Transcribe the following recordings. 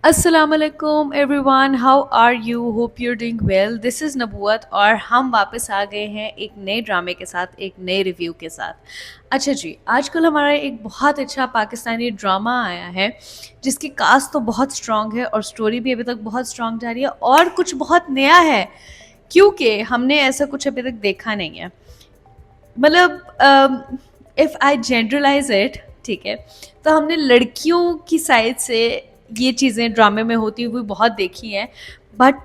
अस्सलाम वालेकुम everyone, how are you? Hope you are doing well. This is नबूवत और हम वापस आ गए हैं एक नए ड्रामे के साथ, एक नए रिव्यू के साथ। अच्छा जी, आजकल हमारा एक बहुत अच्छा पाकिस्तानी ड्रामा आया है जिसकी कास्ट तो बहुत स्ट्रॉन्ग है और स्टोरी भी अभी तक बहुत स्ट्रॉन्ग जा रही है और कुछ बहुत नया है क्योंकि हमने ऐसा कुछ अभी तक देखा नहीं है। मतलब इफ़ आई जनरलाइज इट, ठीक है, तो हमने लड़कियों की साइड से ये चीज़ें ड्रामे में होती हुई बहुत देखी हैं, बट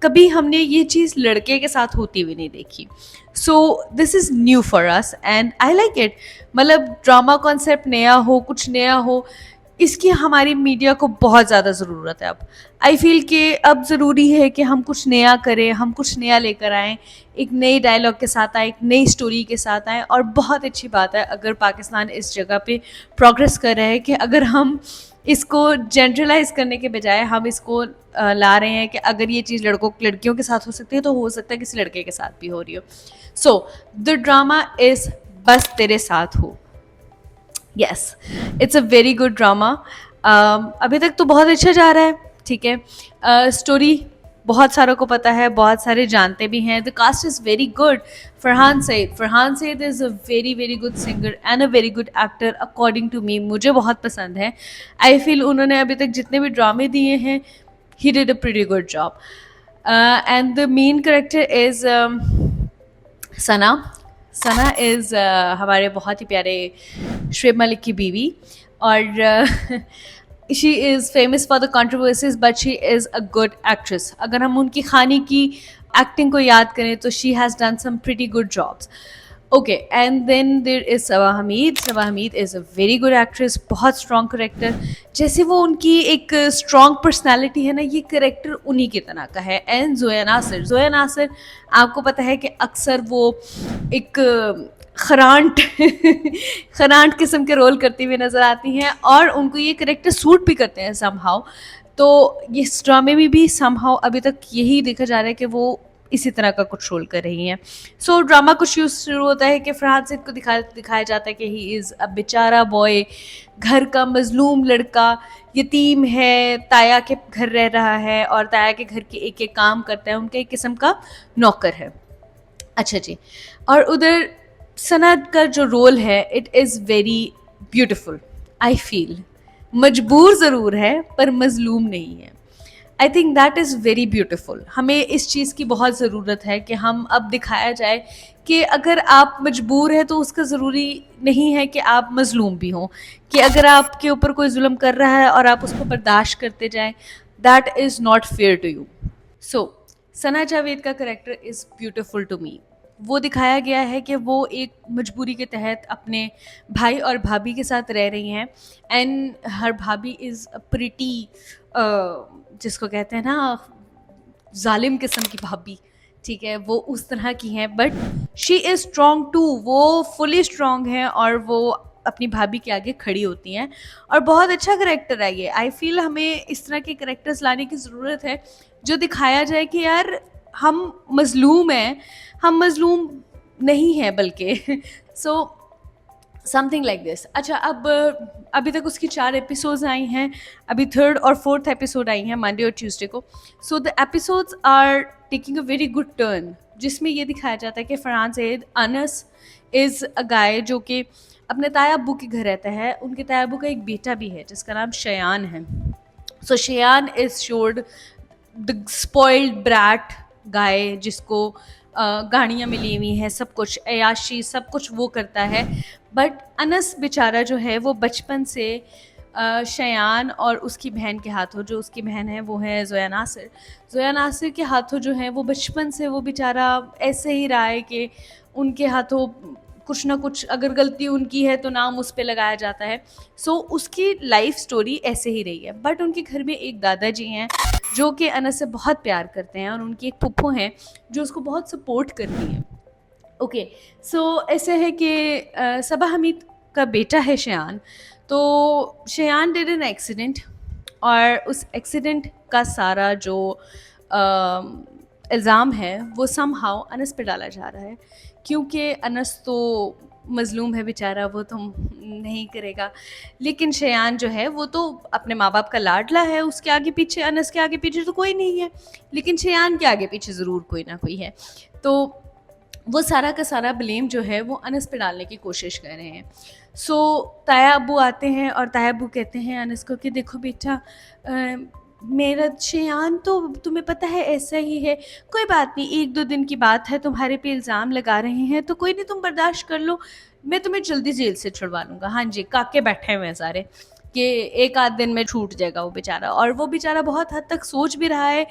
कभी हमने ये चीज़ लड़के के साथ होती हुई नहीं देखी। So this is new for us and I like it. मतलब ड्रामा कॉन्सेप्ट नया हो, कुछ नया हो, इसकी हमारी मीडिया को बहुत ज़्यादा ज़रूरत है अब। आई फील कि अब ज़रूरी है कि हम कुछ नया करें, हम कुछ नया लेकर आएँ, एक नई डायलॉग के साथ आएँ, एक नई स्टोरी के साथ आएँ। और बहुत अच्छी बात है अगर पाकिस्तान इस जगह पे प्रोग्रेस कर रहा है कि अगर हम इसको जनरलाइज़ करने के बजाय हम इसको ला रहे हैं कि अगर ये चीज़ लड़कियों के साथ हो सकती है तो हो सकता है किसी लड़के के साथ भी हो रही हो। सो द ड्रामा इज़ बस तेरे साथ हो। Yes, it's a very good drama. अभी तक तो बहुत अच्छा जा रहा है, ठीक है। स्टोरी बहुत सारों को पता है, बहुत सारे जानते भी हैं। The cast is very good. Farhan Saeed is a very very good singer and a very good actor according to me. मुझे बहुत पसंद है। आई फील उन्होंने अभी तक जितने भी ड्रामे दिए हैं, he did a pretty good job. And the main character is Sana. Sana is हमारे बहुत ही प्यारे शुएब मलिक की बीवी। और she is famous for the controversies but she is a good actress. अगर हम उनकी खानी की एक्टिंग को याद करें तो she has done some pretty good jobs. Okay, and then there is Saba Hamid. Saba Hamid is a very good actress, बहुत स्ट्रॉन्ग करेक्टर। जैसे वो उनकी एक स्ट्रॉन्ग पर्सनैलिटी है ना, ये करेक्टर उन्हीं की तरह का है। एंड जोया नासिर आपको पता है कि अक्सर वो एक खरांट खरांट किस्म के रोल करती हुई नज़र आती हैं और उनको ये करेक्टर सूट भी करते हैं समहाउ। तो इस ड्रामे में भी समहाउ अभी तक यही देखा जा रहा है कि वो इसी तरह का कुछ रोल कर रही हैं। सो ड्रामा कुछ यूँ शुरू होता है कि फरहान सईद को दिखाया जाता है कि ही इज़ अ बेचारा बॉय, घर का मजलूम लड़का, यतीम है, ताया के घर रह रहा है और ताया के घर के एक एक काम करता है, उनका एक किस्म का नौकर है। अच्छा जी, और उधर सनद का जो रोल है it is very beautiful. I feel मजबूर ज़रूर है पर मजलूम नहीं है। I think that is very beautiful. हमें इस चीज़ की बहुत ज़रूरत है कि हम अब दिखाया जाए कि अगर आप मजबूर हैं तो उसका ज़रूरी नहीं है कि आप मजलूम भी हों, कि अगर आपके ऊपर कोई जुल्म कर रहा है और आप उसको बर्दाश्त करते जाएं, that is not fair to you. So Sana Javed का character is beautiful to me. वो दिखाया गया है कि वो एक मजबूरी के तहत अपने भाई और भाभी के साथ रह रही हैं एंड हर भाभी इज़ अ प्रिटी, जिसको कहते हैं ना, जालिम किस्म की भाभी, ठीक है, वो उस तरह की हैं but she is strong too. वो फुली स्ट्रॉन्ग हैं और वो अपनी भाभी के आगे खड़ी होती हैं और बहुत अच्छा करेक्टर है ये। आई फील हमें इस तरह के करेक्टर्स लाने की ज़रूरत है जो दिखाया जाए कि यार हम मज़लूम हैं, हम मज़लूम नहीं हैं बल्कि। So something like this. अच्छा, अब अभी तक उसकी 4 एपिसोड्स आई हैं, अभी थर्ड और फोर्थ एपिसोड आई हैं मंडे और ट्यूसडे को। So the episodes are taking a very good turn, जिसमें ये दिखाया जाता है कि Farhan Saeed Anas is a guy जो कि अपने ताया अब्बू के घर रहता है। उनके ताया अब्बू का एक बेटा भी है जिसका नाम शयान है। So Shayan is showed the spoiled brat guy जिसको गाड़ियाँ मिली हुई हैं, सब कुछ अयाशी सब कुछ वो करता है। बट अनस बेचारा जो है वो बचपन से शयान और उसकी बहन के हाथों, जो उसकी बहन है वो है जोया नासिर के हाथों जो है वो बचपन से वो बेचारा ऐसे ही रहा है कि उनके हाथों कुछ ना कुछ अगर गलती उनकी है तो नाम उस पे लगाया जाता है। सो उसकी लाइफ स्टोरी ऐसे ही रही है। बट उनके घर में एक दादाजी हैं जो कि अनस से बहुत प्यार करते हैं और उनकी एक फुप्पो हैं जो उसको बहुत सपोर्ट करती हैं। ओके, सो ऐसे है कि सबा हमीद का बेटा है शयान। तो शयान डिड एन एक्सीडेंट और उस एक्सीडेंट का सारा जो इल्ज़ाम है वो समहाउ अनस पे डाला जा रहा है क्योंकि अनस तो मज़लूम है बेचारा, वो तो नहीं करेगा। लेकिन शेयान जो है वो तो अपने माँ बाप का लाडला है, उसके आगे पीछे, अनस के आगे पीछे तो कोई नहीं है, लेकिन शेयान के आगे पीछे ज़रूर कोई ना कोई है। तो वो सारा का सारा ब्लेम जो है वो अनस पे डालने की कोशिश कर रहे हैं। सो ताया अब्बू आते हैं और ताया अब्बू कहते हैं अनस को कि देखो बेटा, मेरा शेयान तो तुम्हें पता है ऐसा ही है, कोई बात नहीं, 1-2 दिन की बात है, तुम्हारे पे इल्ज़ाम लगा रहे हैं तो कोई नहीं, तुम बर्दाश्त कर लो, मैं तुम्हें जल्दी जेल से छुड़वा लूँगा। हाँ जी, काके बैठे हुए हैं सारे कि 1 आध दिन में छूट जाएगा वो बेचारा, और वो बेचारा बहुत हद तक सोच भी रहा है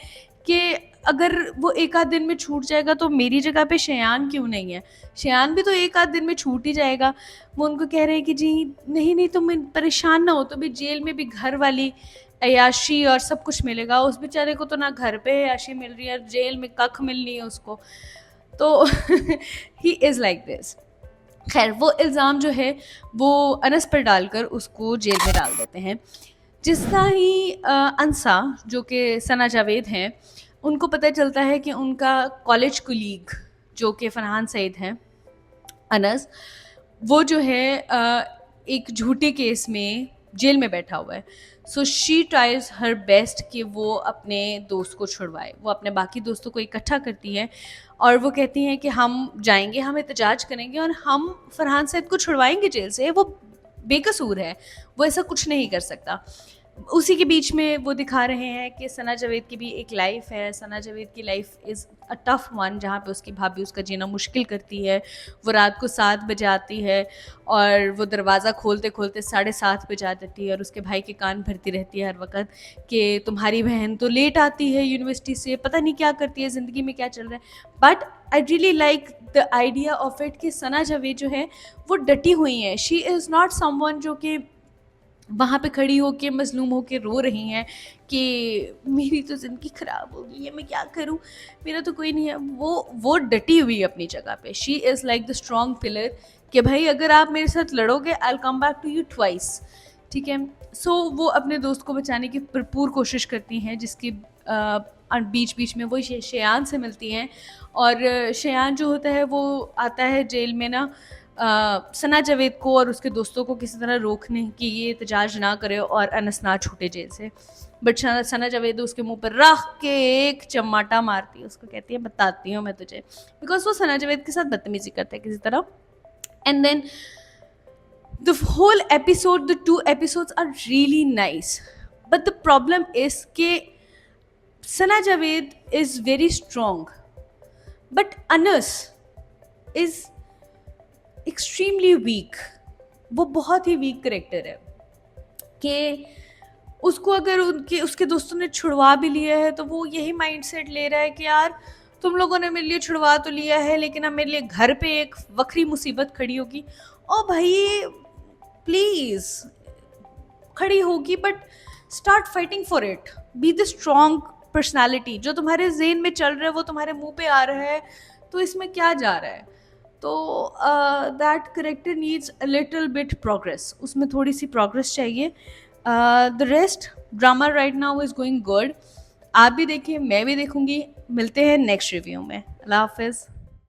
कि अगर वो 1 आध दिन में छूट जाएगा तो मेरी जगह पे शेयान क्यों नहीं है? शेयान भी तो 1 आध दिन में छूट ही जाएगा। वो उनको कह रहे हैं कि जी नहीं, तुम परेशान ना हो, तुम्हें जेल में भी घर वाली अय्याशी और सब कुछ मिलेगा, उस बेचारे को तो ना घर पे अय्याशी मिल रही है, जेल में कख मिलनी है उसको। तो ही इज़ लाइक दिस। खैर, वो इल्ज़ाम जो है वो अनस पर डालकर उसको जेल में डाल देते हैं। जिस तरह ही अंसा जो कि सना जावेद हैं, उनको पता चलता है कि उनका कॉलेज कुलीग जो कि फरहान सईद हैं, अनस, वो जो है एक झूठे केस में जेल में बैठा हुआ है। So she tries her best कि वो अपने दोस्त को छुड़वाए। वो अपने बाकी दोस्तों को इकट्ठा करती है और वो कहती हैं कि हम जाएंगे, हम एहतजाज करेंगे और हम फरहान सईद को छुड़वाएंगे जेल से, वो बेकसूर है, वो ऐसा कुछ नहीं कर सकता। उसी के बीच में वो दिखा रहे हैं कि सना जावेद की भी एक लाइफ है। सना जावेद की life is a tough one, जहाँ पे उसकी भाभी उसका जीना मुश्किल करती है। वो रात को 7 बजे आती है और वो दरवाज़ा खोलते खोलते 7:30 बजा देती है और उसके भाई के कान भरती रहती है हर वक्त कि तुम्हारी बहन तो लेट आती है यूनिवर्सिटी से, पता नहीं क्या करती है, ज़िंदगी में क्या चल रहा है। But I really like the idea of it कि सना जावेद जो है वो डटी हुई हैं। शी इज़ नॉट समवन जो कि वहाँ पे खड़ी होके मज़लूम होके रो रही हैं कि मेरी तो ज़िंदगी ख़राब हो गई है, मैं क्या करूँ, मेरा तो कोई नहीं है। वो डटी हुई है अपनी जगह पे। She is like the strong pillar कि भाई अगर आप मेरे साथ लड़ोगे I will come back to you twice, ठीक है। सो वो अपने दोस्त को बचाने की भरपूर कोशिश करती हैं, जिसकी बीच बीच में वो शेयान से मिलती हैं और शेयान जो होता है वो आता है जेल में ना सना जावेद को और उसके दोस्तों को किसी तरह रोकने कि ये एहतजाज ना करे और अनस ना छूटे जेल से। बट सना जावेद उसके मुंह पर रख के एक चमाटा मारती है, उसको कहती है बताती हूँ मैं तुझे, बिकॉज वो सना जावेद के साथ बदतमीजी करता है किसी तरह। And then the whole episode, the 2 episodes are really nice, but the problem is के Sana Javed is very strong but Anas is extremely weak. वो बहुत ही वीक करेक्टर है कि उसको अगर उसके दोस्तों ने छुड़वा भी लिया है तो वो यही माइंडसेट ले रहा है कि यार तुम लोगों ने मेरे लिए छुड़वा तो लिया है लेकिन अब मेरे लिए घर पे एक वक्री मुसीबत खड़ी होगी। ओ भाई प्लीज़ खड़ी होगी, but start fighting for it, be the strong personality. जो तुम्हारे जेन में चल रहा है वो तुम्हारे मुंह पे आ रहा है, तो इसमें क्या जा रहा है। तो that character needs a little bit progress, उसमें थोड़ी सी प्रोग्रेस चाहिए। The rest drama right now is going good. आप भी देखिए, मैं भी देखूंगी। मिलते हैं नेक्स्ट रिव्यू में। अल्लाह हाफिज़।